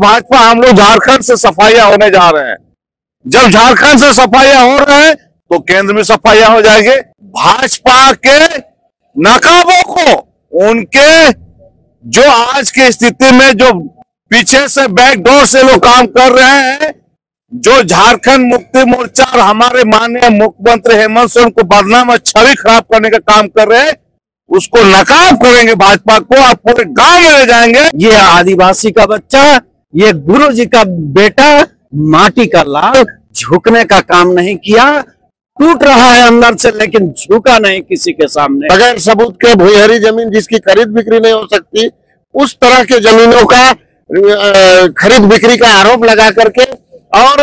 भाजपा हम लोग झारखंड से सफाइयां होने जा रहे हैं। जब झारखंड से सफाइयां हो रहे हैं तो केंद्र में सफाइयां हो जाएंगे। भाजपा के नकाबों को, उनके जो आज की स्थिति में जो पीछे से बैकडोर से लोग काम कर रहे हैं, जो झारखंड मुक्ति मोर्चा और हमारे माननीय मुख्यमंत्री हेमंत सोरेन को बदनाम और छवि खराब करने का काम कर रहे हैं, उसको नकाब करेंगे भाजपा को और पूरे गांव में ले जाएंगे। ये आदिवासी का बच्चा, ये गुरु जी का बेटा, माटी का लाल, झुकने का काम नहीं किया, टूट रहा है अंदर से लेकिन झुका नहीं किसी के सामने। बगैर सबूत के भूहरी जमीन जिसकी खरीद बिक्री नहीं हो सकती, उस तरह के जमीनों का खरीद बिक्री का आरोप लगा करके और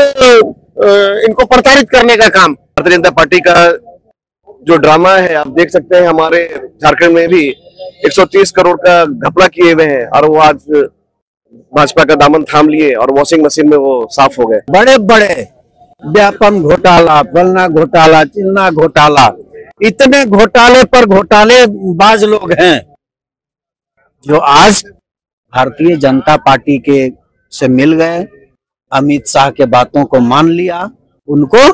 इनको प्रताड़ित करने का काम भारतीय जनता पार्टी का जो ड्रामा है, आप देख सकते हैं हमारे झारखंड में भी 130 करोड़ का घपला किए हुए हैं और वो आज भाजपा का दामन थाम लिए और वॉशिंग मशीन में वो साफ हो गए। बड़े बड़े व्यापम घोटाला, फलना घोटाला, चिन्ना घोटाला, इतने घोटाले पर घोटाले बाज लोग हैं जो आज भारतीय जनता पार्टी के से मिल गए, अमित शाह के बातों को मान लिया, उनको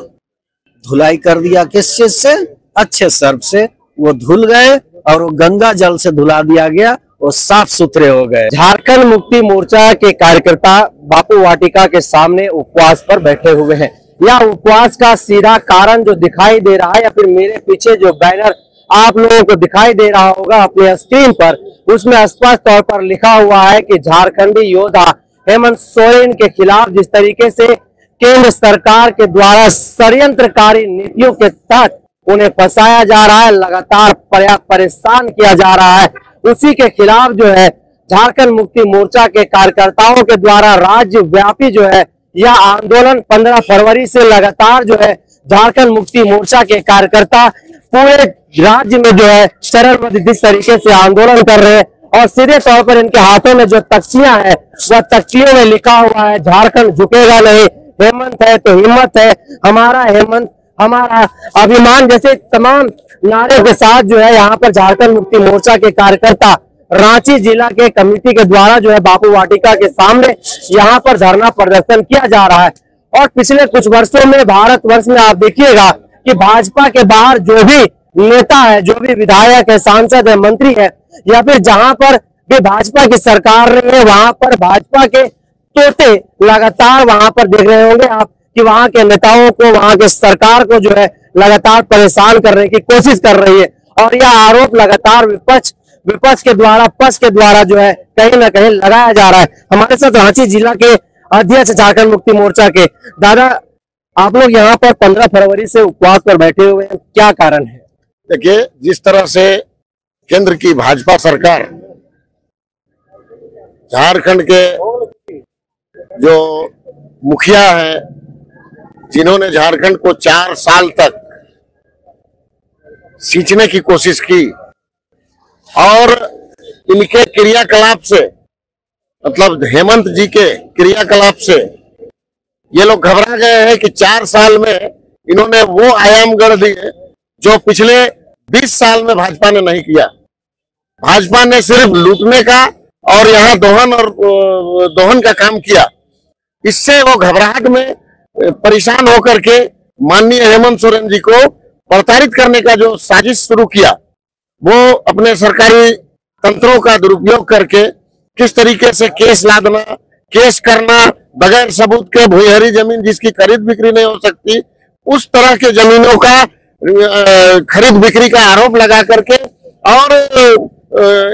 धुलाई कर दिया। किस चीज से? अच्छे सर्फ से वो धुल गए और वो गंगा जल से धुला दिया गया, वो साफ सुथरे हो गए। झारखंड मुक्ति मोर्चा के कार्यकर्ता बापू वाटिका के सामने उपवास पर बैठे हुए हैं। यह उपवास का सीधा कारण जो दिखाई दे रहा है, या फिर मेरे पीछे जो बैनर आप लोगों को दिखाई दे रहा होगा अपने स्क्रीन पर, उसमें स्पष्ट तौर पर लिखा हुआ है कि झारखंडी योद्धा हेमंत सोरेन के खिलाफ जिस तरीके से केंद्र सरकार के द्वारा षड्यंत्रकारी नीतियों के तहत उन्हें फंसाया जा रहा है, लगातार परेशान किया जा रहा है, उसी के खिलाफ जो है झारखंड मुक्ति मोर्चा के कार्यकर्ताओं के द्वारा राज्य व्यापी जो है यह आंदोलन 15 फरवरी से लगातार जो है झारखंड मुक्ति मोर्चा के कार्यकर्ता पूरे राज्य में जो है चरणबद्ध इस तरीके से आंदोलन कर रहे हैं। और सीधे तौर पर इनके हाथों में जो तख्तियां हैं, वह तख्तियों में लिखा हुआ है झारखंड झुकेगा नहीं, हेमंत है तो हिम्मत है, हमारा हेमंत हमारा अभिमान, जैसे तमाम नारे के साथ जो है यहाँ पर झारखंड मुक्ति मोर्चा के कार्यकर्ता रांची जिला के कमेटी के द्वारा जो है बापू वाटिका के सामने यहाँ पर धरना प्रदर्शन किया जा रहा है। और पिछले कुछ वर्षों में भारतवर्ष में आप देखिएगा कि भाजपा के बाहर जो भी नेता है, जो भी विधायक है, सांसद है, मंत्री है, या फिर जहां पर भी भाजपा की सरकार रही है, वहां पर भाजपा के तोते लगातार वहां पर देख रहे होंगे आप कि वहां के नेताओं को, वहां के सरकार को जो है लगातार परेशान करने की कोशिश कर रही है। और यह आरोप लगातार विपक्ष के द्वारा, पक्ष के द्वारा जो है कहीं ना कहीं लगाया जा रहा है। हमारे साथ रांची जिला के अध्यक्ष झारखंड मुक्ति मोर्चा के दादा, आप लोग यहाँ पर 15 फरवरी से उपवास पर बैठे हुए हैं, क्या कारण है? देखिए, जिस तरह से केंद्र की भाजपा सरकार झारखंड के जो मुखिया हैं, जिन्होंने झारखंड को 4 साल तक सींचने की कोशिश की और इनके क्रियाकलाप से, मतलब हेमंत जी के क्रियाकलाप से ये लोग घबरा गए हैं कि 4 साल में इन्होंने वो आयाम गढ़ दिए जो पिछले 20 साल में भाजपा ने नहीं किया। भाजपा ने सिर्फ लूटने का और यहाँ दोहन का काम किया। इससे वो घबराहट में परेशान होकर के माननीय हेमंत सोरेन जी को प्रताड़ित करने का जो साजिश शुरू किया, वो अपने सरकारी तंत्रों का दुरुपयोग करके किस तरीके से केस लादना, केस करना, बगैर सबूत के भूहरी जमीन जिसकी खरीद बिक्री नहीं हो सकती, उस तरह के जमीनों का खरीद बिक्री का आरोप लगा करके और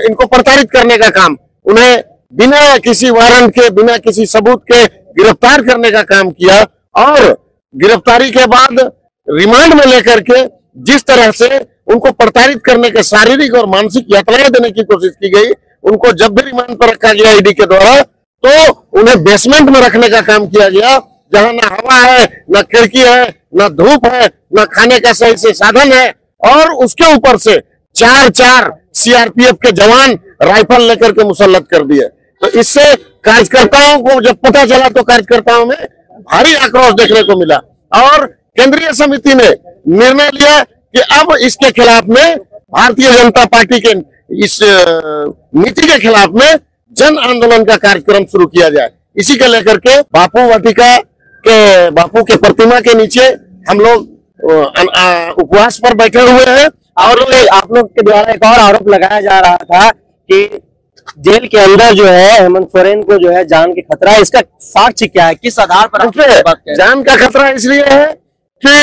इनको प्रताड़ित करने का काम, उन्हें बिना किसी वारंट के, बिना किसी सबूत के गिरफ्तार करने का काम किया। और गिरफ्तारी के बाद रिमांड में लेकर के जिस तरह से उनको प्रताड़ित करने के शारीरिक और मानसिक यातनाएं देने की कोशिश की गई, उनको जब भी रिमांड पर रखा गया ईडी के द्वारा, तो उन्हें बेसमेंट में रखने का काम किया गया, जहां ना हवा है, ना खिड़की है, ना धूप है, ना खाने का सही से साधन है। और उसके ऊपर से 4 सीआरपीएफ के जवान राइफल लेकर के मुसल्लत कर दिए। तो इससे कार्यकर्ताओं को जब पता चला तो कार्यकर्ताओं में भारी आक्रोश देखने को मिला और केंद्रीय समिति ने निर्णय लिया कि अब इसके खिलाफ में, भारतीय जनता पार्टी के इस नीति के खिलाफ में जन आंदोलन का कार्यक्रम शुरू किया जाए। इसी को लेकर के बापू वाटिका के बापू के प्रतिमा के नीचे हम लोग उपवास पर बैठे हुए हैं। और आप लोग के द्वारा एक और आरोप लगाया जा रहा था कि जेल के अंदर जो है हेमंत सोरेन को जो है जान के खतरा है, इसका साक्ष्य क्या है, किस आधार पर आप बात कह रहे हैं? जान का खतरा इसलिए है कि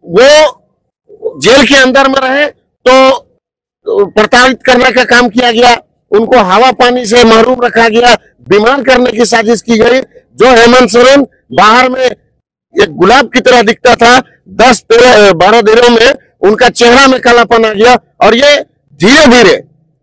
वो जेल के अंदर में रहे तो प्रताड़ित करने का काम किया गया, उनको हवा पानी से महरूम रखा गया, बीमार करने की साजिश की गई। जो हेमंत सोरेन बाहर में एक गुलाब की तरह दिखता था, 10-12 दिनों में उनका चेहरा में कालापन आ गया और ये धीरे धीरे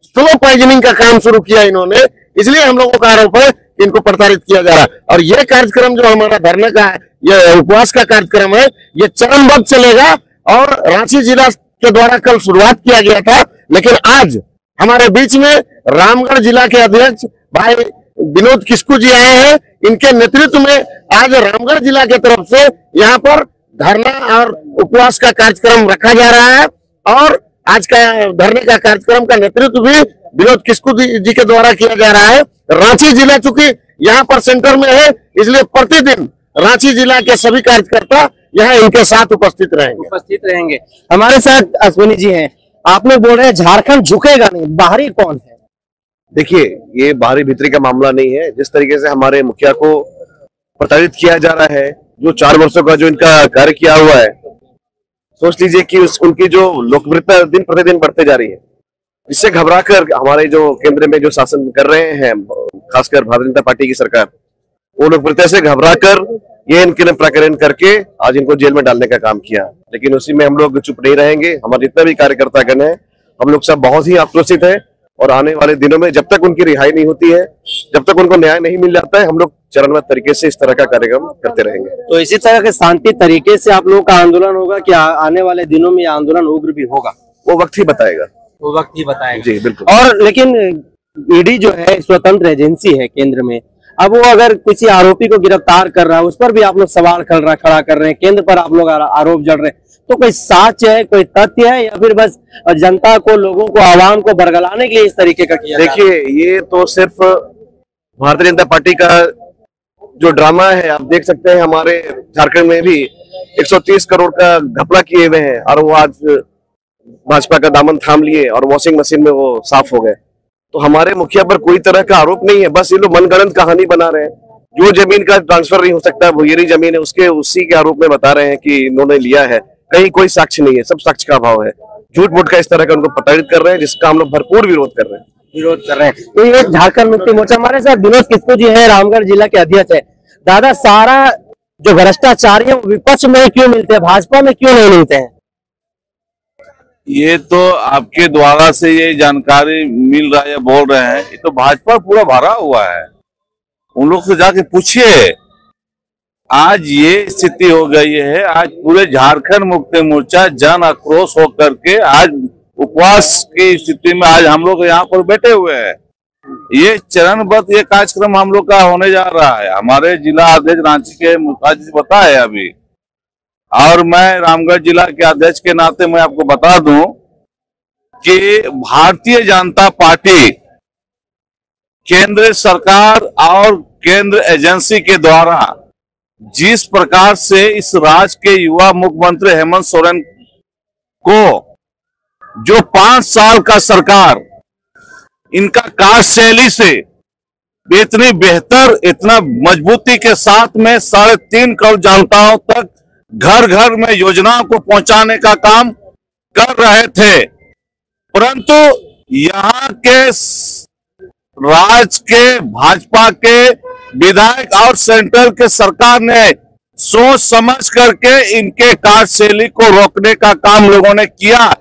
स्लो पॉइजनिंग का काम शुरू किया इन्होंने। इसलिए हम लोगों का आरोप है कि इनको प्रताड़ित किया जा रहा है। और ये कार्यक्रम जो हमारा धरने का ये उपवास का कार्यक्रम है, ये चरणबद्ध चलेगा। और रांची जिला के द्वारा कल शुरुआत किया गया था, लेकिन आज हमारे बीच में रामगढ़ जिला के अध्यक्ष भाई विनोद किस्कू जी आए हैं। इनके नेतृत्व में आज रामगढ़ जिला के तरफ से यहाँ पर धरना और उपवास का कार्यक्रम रखा जा रहा है। और आज का धरने का कार्यक्रम का नेतृत्व भी विनोद किस्कू जी के द्वारा किया जा रहा है। रांची जिला चूंकि यहाँ पर सेंटर में है, इसलिए प्रतिदिन रांची जिला के सभी कार्यकर्ता यहाँ इनके साथ उपस्थित रहेंगे। हमारे साथ अश्विनी जी हैं। आप लोग बोल रहे हैं झारखंड झुकेगा नहीं, बाहरी कौन है? देखिए, ये बाहरी भीतरी का मामला नहीं है। जिस तरीके से हमारे मुखिया को प्रताड़ित किया जा रहा है, जो 4 वर्षों का जो इनका कार्य किया हुआ है, सोच लीजिए कि उनकी जो लोकप्रियता दिन प्रतिदिन बढ़ते जा रही है। इससे घबराकर हमारे जो केंद्र में जो शासन कर रहे हैं, खासकर भारतीय जनता पार्टी की सरकार, वो लोकप्रियता से घबराकर ये इनके प्रकरण करके आज इनको जेल में डालने का काम किया। लेकिन उसी में हम लोग चुप नहीं रहेंगे। हमारे जितना भी कार्यकर्तागण है, हम लोग सब बहुत ही आक्रोशित है। और आने वाले दिनों में जब तक उनकी रिहाई नहीं होती है, जब तक उनको न्याय नहीं मिल जाता है, हम लोग चरणबद्ध तरीके से इस तरह का कार्यक्रम करते रहेंगे। तो इसी तरह के शांति तरीके से आप लोगों का आंदोलन होगा कि आने वाले दिनों में आंदोलन उग्र भी होगा? वो वक्त ही बताएगा। वो वक्त ही बताएगा। जी बिल्कुल। और लेकिन ईडी जो है स्वतंत्र एजेंसी है केंद्र में, अब वो अगर किसी आरोपी को गिरफ्तार कर रहा है, उस पर भी आप लोग सवाल खड़ा कर रहे हैं, केंद्र पर आप लोग आरोप जड़ रहे हैं। तो कोई साक्ष्य है, कोई तथ्य है, या फिर बस जनता को, लोगों को, आवाम को बरगलाने के लिए इस तरीके का किया? देखिए, ये तो सिर्फ भारतीय जनता पार्टी का जो ड्रामा है। आप देख सकते हैं हमारे झारखंड में भी 130 करोड़ का घपला किए हुए हैं और वो आज भाजपा का दामन थाम लिए और वॉशिंग मशीन में वो साफ हो गए। तो हमारे मुखिया पर कोई तरह का आरोप नहीं है। बस ये लोग मनगढ़ंत कहानी बना रहे हैं। जो जमीन का ट्रांसफर नहीं हो सकता, वो ये जमीन है, उसके उसी के आरोप में बता रहे हैं कि इन्होंने लिया है। कहीं कोई साक्ष्य नहीं है, सब साक्ष्य का अभाव है। झूठ मूठ का इस तरह का उनको प्रताड़ित कर रहे हैं, जिसका हम लोग भरपूर विरोध कर रहे हैं। तो ये झारखंड मुक्ति मोर्चा, हमारे साथ विनोद किस्कू जी है, रामगढ़ जिला के अध्यक्ष है। दादा, सारा जो भ्रष्टाचारी है वो विपक्ष में क्यों मिलते हैं, भाजपा में क्यों नहीं मिलते हैं? ये तो आपके द्वारा से ये जानकारी मिल रहा है या बोल रहे हैं, ये तो भाजपा पूरा भरा हुआ है। उन लोग से जाके पूछिए। आज ये स्थिति हो गई है, आज पूरे झारखंड मुक्ति मोर्चा जन आक्रोश होकर के आज उपवास की स्थिति में आज हम लोग यहाँ पर बैठे हुए हैं। ये चरणबद्ध ये कार्यक्रम हम लोग का होने जा रहा है। हमारे जिला अध्यक्ष रांची के मुखर्जी जी बताए अभी, और मैं रामगढ़ जिला के अध्यक्ष के नाते मैं आपको बता दूं कि भारतीय जनता पार्टी केंद्र सरकार और केंद्र एजेंसी के द्वारा जिस प्रकार से इस राज्य के युवा मुख्यमंत्री हेमंत सोरेन को जो 5 साल का सरकार इनका कार्यशैली से इतनी बेहतर, इतना मजबूती के साथ में 3.5 करोड़ जनताओं तक घर घर में योजनाओं को पहुंचाने का काम कर रहे थे, परंतु यहाँ के राज्य के भाजपा के विधायक और सेंट्रल के सरकार ने सोच समझ करके इनके कार्यशैली को रोकने का काम लोगों ने किया।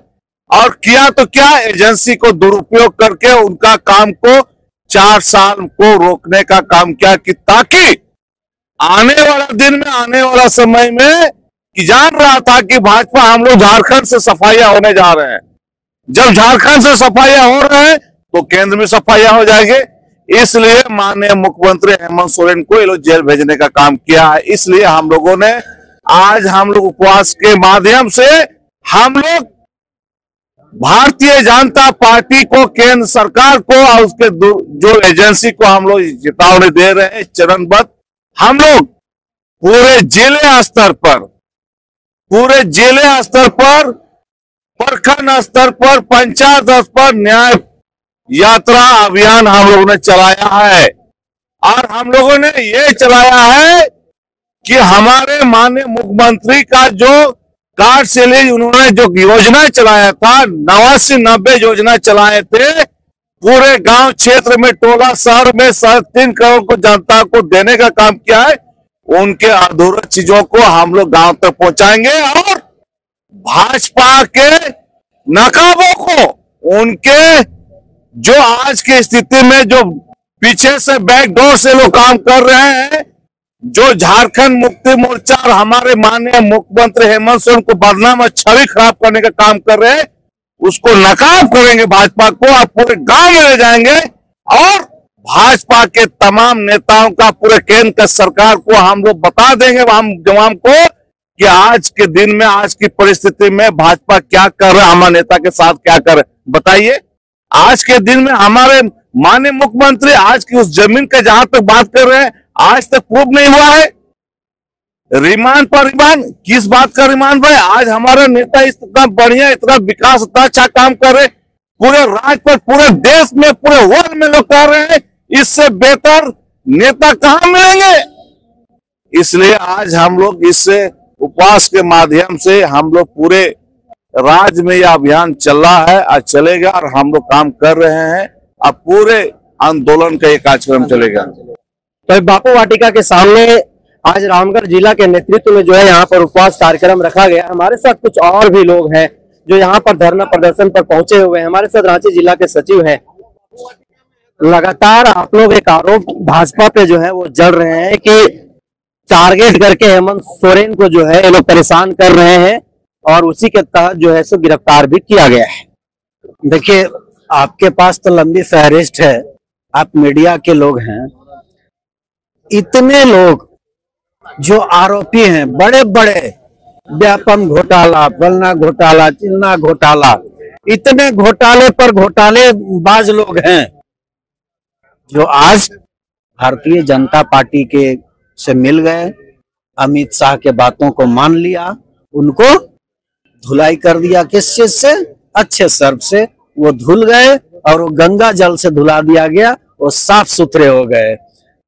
और किया तो क्या, एजेंसी को दुरुपयोग करके उनका काम को 4 साल को रोकने का काम किया कि ताकि आने वाला दिन में, आने वाला समय में कि जान रहा था कि भाजपा हम लोग झारखंड से सफाइयां होने जा रहे हैं। जब झारखंड से सफाइयां हो रहे हैं तो केंद्र में सफाइयां हो जाएंगे। इसलिए माननीय मुख्यमंत्री हेमंत सोरेन को ये लोग जेल भेजने का काम किया है। इसलिए हम लोगों ने आज हम लोग उपवास के माध्यम से हम लोग भारतीय जनता पार्टी को, केंद्र सरकार को और उसके जो एजेंसी को हम लोग चेतावनी दे रहे हैं चरणबद्ध। हम लोग पूरे जिले स्तर पर, प्रखंड स्तर पर, पंचायत स्तर पर न्याय यात्रा अभियान हम लोगों ने चलाया है। और हम लोगों ने ये चलाया है कि हमारे माननीय मुख्यमंत्री का जो कार्ड से ले उन्होंने जो योजना चलाया था, 89-90 योजना चलाए थे, पूरे गांव क्षेत्र में, टोला शहर में 3.5 करोड़ को जनता को देने का काम किया है। उनके अधूरे चीजों को हम लोग गांव तक पहुंचाएंगे और भाजपा के नकाबों को, उनके जो आज की स्थिति में जो पीछे से बैकडोर से लोग काम कर रहे हैं, जो झारखंड मुक्ति मोर्चा और हमारे माननीय मुख्यमंत्री हेमंत सोरेन को बदनाम और छवि खराब करने का काम कर रहे हैं, उसको नकाब करेंगे भाजपा को। आप पूरे गांव में ले जाएंगे और भाजपा के तमाम नेताओं का, पूरे केंद्र का सरकार को हम लोग बता देंगे, हम जवान को, कि आज के दिन में, आज की परिस्थिति में भाजपा क्या कर रहा है, हमारे नेता के साथ क्या कर रहे। बताइए, आज के दिन में हमारे माननीय मुख्यमंत्री आज की उस जमीन का जहां तक बात कर रहे हैं, आज तक प्रूव नहीं हुआ है। रिमांड पर रिमांड, किस बात का रिमांड भाई? आज हमारा नेता इतना बढ़िया, इतना विकास, इतना अच्छा काम कर रहे, पूरे राज्य पर, पूरे देश में, पूरे वर्ल्ड में लोग कर रहे हैं, इससे बेहतर नेता कहां मिलेंगे? इसलिए आज हम लोग इस उपवास के माध्यम से हम लोग पूरे राज्य में यह अभियान चल रहा है, आज चलेगा और हम लोग काम कर रहे हैं। अब पूरे आंदोलन का एक कार्यक्रम चलेगा। तो बापू वाटिका के सामने आज रामगढ़ जिला के नेतृत्व में जो है यहाँ पर उपवास कार्यक्रम रखा गया। हमारे साथ कुछ और भी लोग हैं जो यहाँ पर धरना प्रदर्शन पर पहुंचे हुए हैं। हमारे साथ रांची जिला के सचिव हैं। लगातार आप लोग एक आरोप भाजपा पे जो है वो जड़ रहे हैं कि टारगेट करके हेमंत सोरेन को जो है ये लोग परेशान कर रहे हैं और उसी के तहत जो है सो गिरफ्तार भी किया गया है। देखिए, आपके पास तो लंबी फहरिस्त है, आप मीडिया के लोग हैं। इतने लोग जो आरोपी हैं, बड़े बड़े व्यापम घोटाला, फलना घोटाला, चिलना घोटाला, इतने घोटाले पर घोटाले बाज लोग हैं जो आज भारतीय जनता पार्टी के से मिल गए, अमित शाह के बातों को मान लिया, उनको धुलाई कर दिया। किस चीज से? अच्छे सर्फ से वो धुल गए और वो गंगा जल से धुला दिया गया, वो साफ सुथरे हो गए।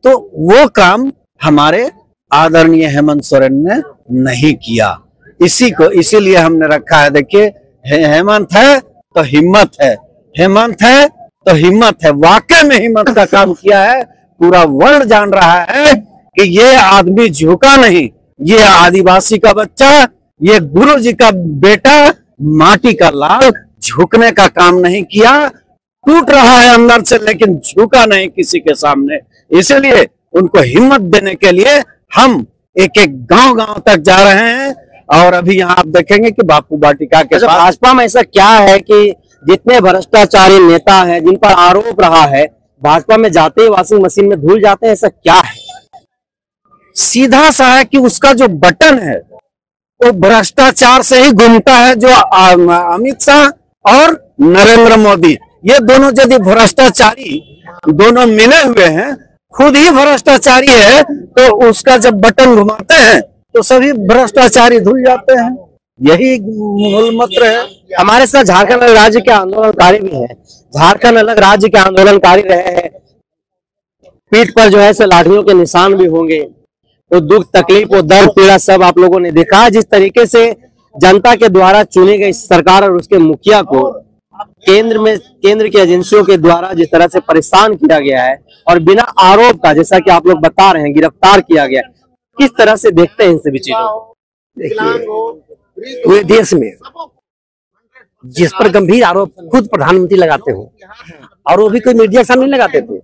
तो वो काम हमारे आदरणीय हेमंत सोरेन ने नहीं किया। इसीलिए हमने रखा है। देखिए, हेमंत है तो हिम्मत है, हेमंत है तो हिम्मत है। वाकई में हिम्मत का काम किया है। पूरा वर्ल्ड जान रहा है कि ये आदमी झुका नहीं, ये आदिवासी का बच्चा, ये गुरु जी का बेटा, माटी का लाल, झुकने का काम नहीं किया। टूट रहा है अंदर से लेकिन झुका नहीं किसी के सामने। इसलिए उनको हिम्मत देने के लिए हम एक एक गांव तक जा रहे हैं। और अभी यहाँ आप देखेंगे कि बापू वाटिका के पास भाजपा में ऐसा क्या है कि जितने भ्रष्टाचारी नेता हैं जिन पर आरोप रहा है, भाजपा में जाते ही वॉशिंग मशीन में धुल जाते हैं? ऐसा क्या है? सीधा सा है कि उसका जो बटन है वो भ्रष्टाचार से ही घूमता है। जो अमित शाह और नरेंद्र मोदी, ये दोनों यदि भ्रष्टाचारी दोनों मिले हुए हैं, खुद ही भ्रष्टाचारी है, तो उसका जब बटन घुमाते हैं तो सभी भ्रष्टाचारी धुल जाते हैं। यही मूल मंत्र है। हमारे साथ झारखंड अलग राज्य के आंदोलनकारी भी हैं। झारखंड अलग राज्य के आंदोलनकारी रहे हैं। पीठ पर जो है से लाठियों के निशान भी होंगे। वो दुख तकलीफ, वो दर्द पीड़ा सब आप लोगों ने देखा। जिस तरीके से जनता के द्वारा चुनी गई सरकार और उसके मुखिया को केंद्र की एजेंसियों के द्वारा जिस तरह से परेशान किया गया है और बिना आरोप का, जैसा कि आप लोग बता रहे हैं, गिरफ्तार किया गया, किस तरह से देखते हैं इन सभी चीजों को? देखिए, पूरे देश में जिस पर गंभीर आरोप खुद प्रधानमंत्री लगाते हो और वो भी कोई मीडिया सामने लगाते थे,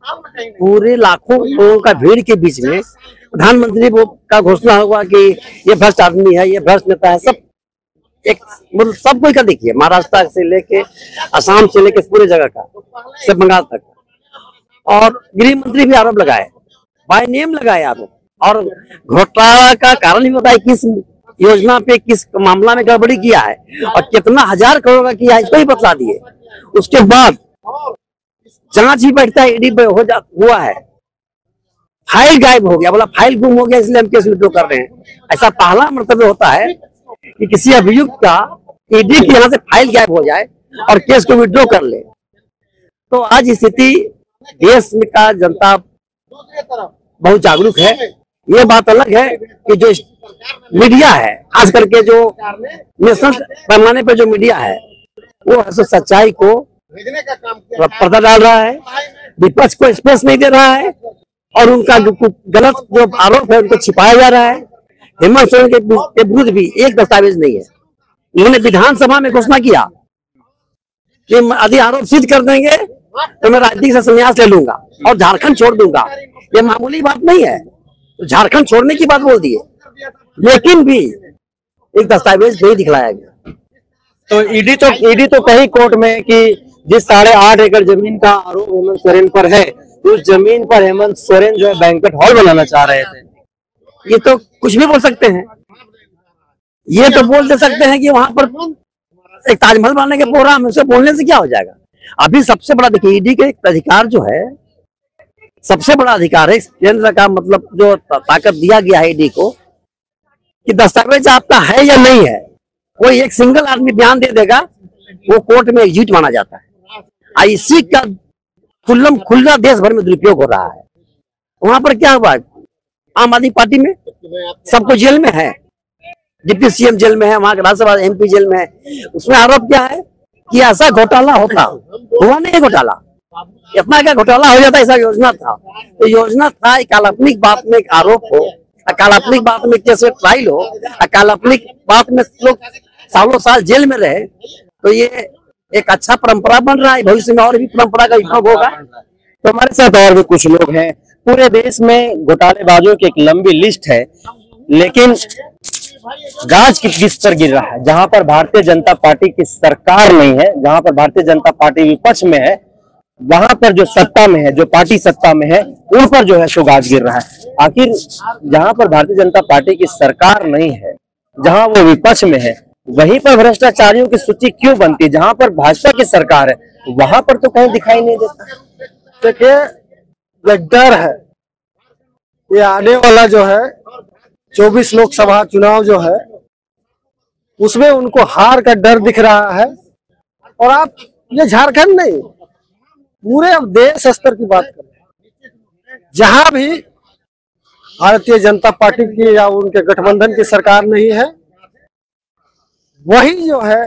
पूरे लाखों लोगों का भीड़ के बीच में प्रधानमंत्री वो का घोषणा होगा कि ये भ्रष्ट आदमी है, ये भ्रष्ट नेता है। सब एक मतलब सब कोई का देखिए, महाराष्ट्र से लेके असम से लेके पूरे जगह का, सब बंगाल तक। और गृह मंत्री भी आरोप लगाए, बाय नेम लगाए आरोप। और घोटाला का कारण भी बताए, किस योजना पे किस मामला में गड़बड़ी किया है और कितना हजार करोड़ का किया है, इसको ही बतला दिए। उसके बाद जांच ही बैठता है, ईडी पे हुआ है, फाइल गायब हो गया, बोला फाइल गुम हो गया इसलिए हम केस विड्रॉ कर रहे हैं। ऐसा पहला मर्तबा होता है कि किसी अभियुक्त का ईडी के यहाँ से फाइल गायब हो जाए और केस को विड्रॉ कर ले। तो आज स्थिति देश में का जनता बहुत जागरूक है। ये बात अलग है कि जो मीडिया है, खास करके जो नेशनल पैमाने पे जो मीडिया है, वो सच्चाई को पर्दा डाल रहा है, विपक्ष को स्पेस नहीं दे रहा है और उनका गलत जो आरोप है उनको छिपाया जा रहा है। हेमंत सोरेन के विरुद्ध भी एक दस्तावेज नहीं है। उन्होंने विधानसभा में घोषणा किया कि यदि आरोप सिद्ध कर देंगे तो मैं राजनीति से संन्यास ले लूंगा और झारखंड छोड़ दूंगा। ये मामूली बात नहीं है, तो झारखंड छोड़ने की बात बोल दिए, लेकिन भी एक दस्तावेज नहीं दिखलाया गया। तो ईडी तो कहीं कोर्ट में कि जिस 8.5 एकड़ जमीन का आरोप हेमंत सोरेन पर है, उस जमीन पर हेमंत सोरेन जो है बैंक्वेट हॉल बनाना चाह रहे थे। ये तो कुछ भी बोल सकते हैं, ये तो बोल दे सकते हैं कि वहां पर एक ताजमहल बनाने के प्रोग्राम है, उसे बोलने से क्या हो जाएगा। अभी सबसे बड़ा देखिए, ईडी के अधिकार जो है, सबसे बड़ा अधिकार है केंद्र का, मतलब जो ताकत दिया गया है ईडी को कि दस्तावेज आपका है या नहीं है। कोई एक सिंगल आदमी बयान दे देगा, वो कोर्ट में एग्जीक्यूट माना जाता है। इसी का खुल्ला देश भर में दुरुपयोग हो रहा है। वहां पर क्या हुआ, आम आदमी पार्टी में सबको जेल में है, डिप्टी सीएम जेल में है, वहां के राज्यसभा एमपी जेल में है। उसमें आरोप क्या है कि ऐसा घोटाला होता, हुआ नहीं घोटाला, इतना क्या घोटाला हो जाता, ऐसा योजना था। तो योजना था काल्पनिक बात में एक आरोप हो, काल्पनिक बात में केस में ट्रायल हो, काल्पनिक बात में लोग सालों साल जेल में रहे। तो ये एक अच्छा परंपरा बन रहा है, भविष्य में और भी परंपरा का विभाग होगा। तो हमारे साथ और भी कुछ लोग हैं। पूरे देश में घोटालेबाजों की एक लंबी लिस्ट है, लेकिन गाज किस पर गिर रहा है। जहां पर भारतीय जनता पार्टी की सरकार नहीं है, जहां पर भारतीय जनता पार्टी विपक्ष में है, वहां पर जो सत्ता में है, जो पार्टी सत्ता में है, उन पर जो है सो गाज गिर रहा है। आखिर जहां पर भारतीय जनता पार्टी की सरकार नहीं है, जहां वो विपक्ष में है, वहीं पर भ्रष्टाचारियों की सूची क्यों बनती है? जहां पर भाजपा की सरकार है, वहां पर तो कहीं दिखाई नहीं देता। देखिए, ये डर है, ये आने वाला जो है 24 लोकसभा चुनाव जो है, उसमें उनको हार का डर दिख रहा है। और आप ये झारखंड नहीं, पूरे अब देश स्तर की बात करें, जहां भी भारतीय जनता पार्टी की या उनके गठबंधन की सरकार नहीं है, वही जो है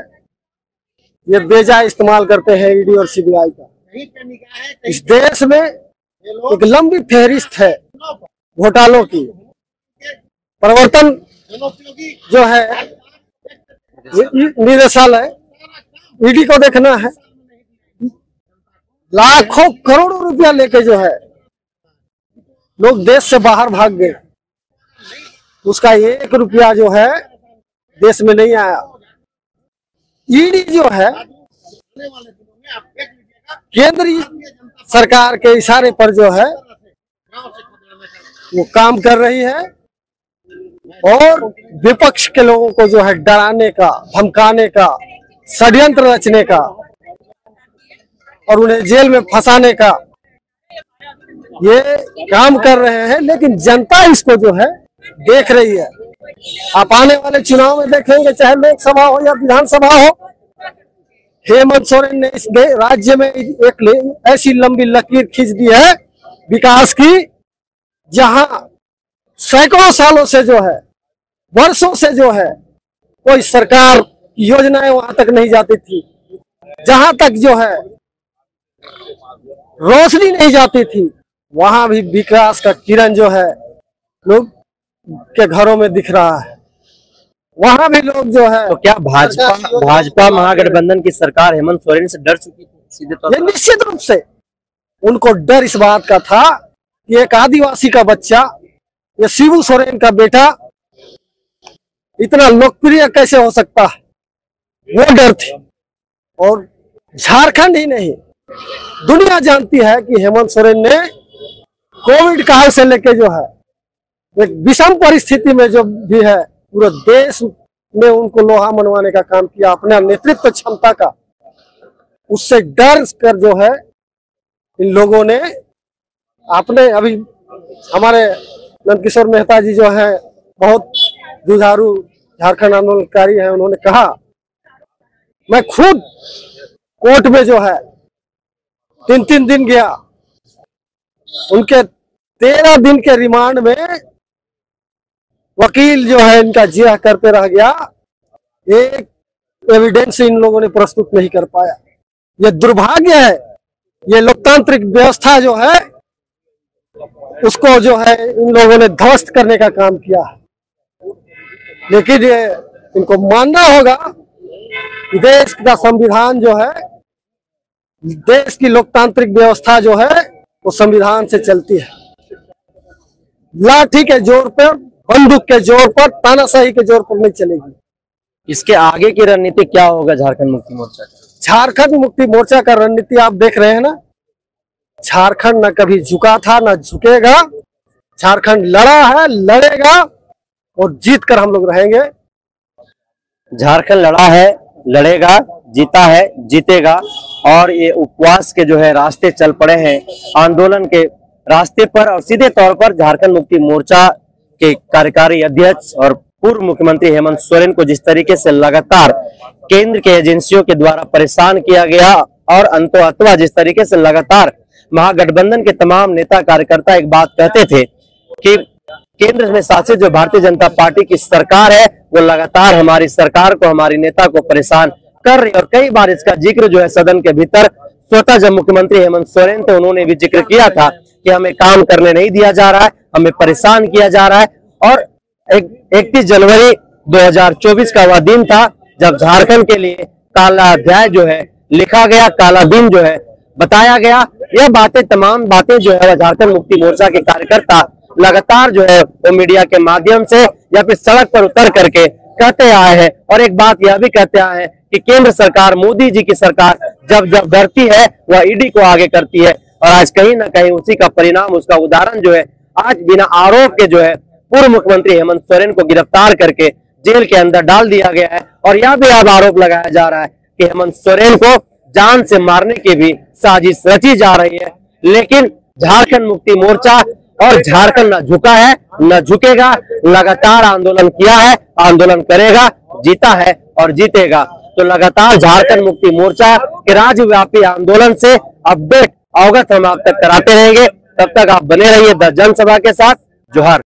ये बेजा इस्तेमाल करते हैं ईडी और सीबीआई का। इस देश में एक लंबी फहरिस्त है घोटालों की। प्रवर्तन जो है निदेशालय, ईडी को देखना है, लाखों करोड़ों रुपया लेके जो है लोग देश से बाहर भाग गए, उसका 1 रुपया जो है देश में नहीं आया। ईडी जो है केंद्रीय सरकार के इशारे पर जो है वो काम कर रही है और विपक्ष के लोगों को जो है डराने का, धमकाने का, षड्यंत्र रचने का और उन्हें जेल में फंसाने का ये काम कर रहे हैं। लेकिन जनता इसको जो है देख रही है। आप आने वाले चुनाव में देखेंगे, चाहे लोकसभा हो या विधानसभा हो, हेमंत सोरेन ने इस राज्य में एक ऐसी लंबी लकीर खींच दी है विकास की, जहां सैकड़ों सालों से जो है, वर्षों से जो है, कोई सरकार की योजनाएं वहां तक नहीं जाती थी, जहां तक जो है रोशनी नहीं जाती थी, वहां भी विकास का किरण जो है लोग के घरों में दिख रहा है। वहां भी लोग जो है, तो क्या भाजपा महागठबंधन की सरकार हेमंत सोरेन से डर चुकी थी सीधे तौर पर? निश्चित रूप से उनको डर इस बात का था कि एक आदिवासी का बच्चा, ये शिबू सोरेन का बेटा इतना लोकप्रिय कैसे हो सकता है, वो डर थी। और झारखंड ही नहीं, दुनिया जानती है कि हेमंत सोरेन ने कोविड काल से लेके जो है एक विषम परिस्थिति में जो भी है पूरे देश में उनको लोहा मनवाने का काम किया, अपने नेतृत्व क्षमता का। उससे डर कर जो है इन लोगों ने अपने, अभी हमारे नंदकिशोर मेहता जी जो है बहुत जुझारू झारखंड आंदोलनकारी है, उन्होंने कहा मैं खुद कोर्ट में जो है 3-3 दिन गया, उनके 13 दिन के रिमांड में वकील जो है इनका जिया करते रह गया, एक एविडेंस इन लोगों ने प्रस्तुत नहीं कर पाया। ये दुर्भाग्य है, ये लोकतांत्रिक व्यवस्था जो है उसको जो है इन लोगों ने ध्वस्त करने का काम किया है। लेकिन ये इनको मानना होगा कि देश का संविधान जो है, देश की लोकतांत्रिक व्यवस्था जो है वो संविधान से चलती है। लाठी के जोर पर, बंदूक के जोर पर, तानाशाही के जोर पर नहीं चलेगी। इसके आगे की रणनीति क्या होगा झारखंड मुक्ति मोर्चा का? झारखंड मुक्ति मोर्चा का रणनीति आप देख रहे हैं ना, झारखंड न कभी झुका था न झुकेगा। झारखंड लड़ा है, लड़ेगा और जीत कर हम लोग रहेंगे। झारखंड लड़ा है, लड़ेगा, जीता है, जीतेगा। और ये उपवास के जो है रास्ते चल पड़े हैं, आंदोलन के रास्ते पर। और सीधे तौर पर झारखंड मुक्ति मोर्चा के कार्यकारी अध्यक्ष और पूर्व मुख्यमंत्री हेमंत सोरेन को जिस तरीके से लगातार केंद्र के एजेंसियों के द्वारा परेशान किया गया, और अंतों जिस तरीके से लगातार महागठबंधन के तमाम नेता कार्यकर्ता एक बात कहते थे कि केंद्र में शासित जो भारतीय जनता पार्टी की सरकार है वो लगातार हमारी सरकार को, हमारी नेता को परेशान कर रही है। और कई बार इसका जिक्र जो है सदन के भीतर स्वतः जब मुख्यमंत्री हेमंत सोरेन थे उन्होंने भी जिक्र किया था कि हमें काम करने नहीं दिया जा रहा है, हमें परेशान किया जा रहा है। और 31 जनवरी 2024 का वह दिन था जब झारखंड के लिए काला अध्याय जो है लिखा गया, काला दिन जो है बताया गया। यह बातें, तमाम बातें जो है झारखंड मुक्ति मोर्चा के कार्यकर्ता लगातार जो है वो मीडिया के माध्यम से या फिर सड़क पर उतर करके कहते आए हैं। और एक बात यह भी कहते आए हैं कि केंद्र सरकार, मोदी जी की सरकार जब जब डरती है वह ईडी को आगे करती है। और आज कहीं ना कहीं उसी का परिणाम, उसका उदाहरण जो है आज बिना आरोप के जो है पूर्व मुख्यमंत्री हेमंत सोरेन को गिरफ्तार करके जेल के अंदर डाल दिया गया है। और यह भी अब आरोप लगाया जा रहा है कि हेमंत सोरेन को जान से मारने की भी साजिश रची जा रही है। लेकिन झारखंड मुक्ति मोर्चा और झारखंड न झुका है, न झुकेगा, लगातार आंदोलन किया है, आंदोलन करेगा, जीता है और जीतेगा। तो लगातार झारखंड मुक्ति मोर्चा के राज्यव्यापी आंदोलन से अपडेट, अवगत हम आप तक कराते रहेंगे। तब तक आप बने रहिए द जनसभा के साथ। जोहार।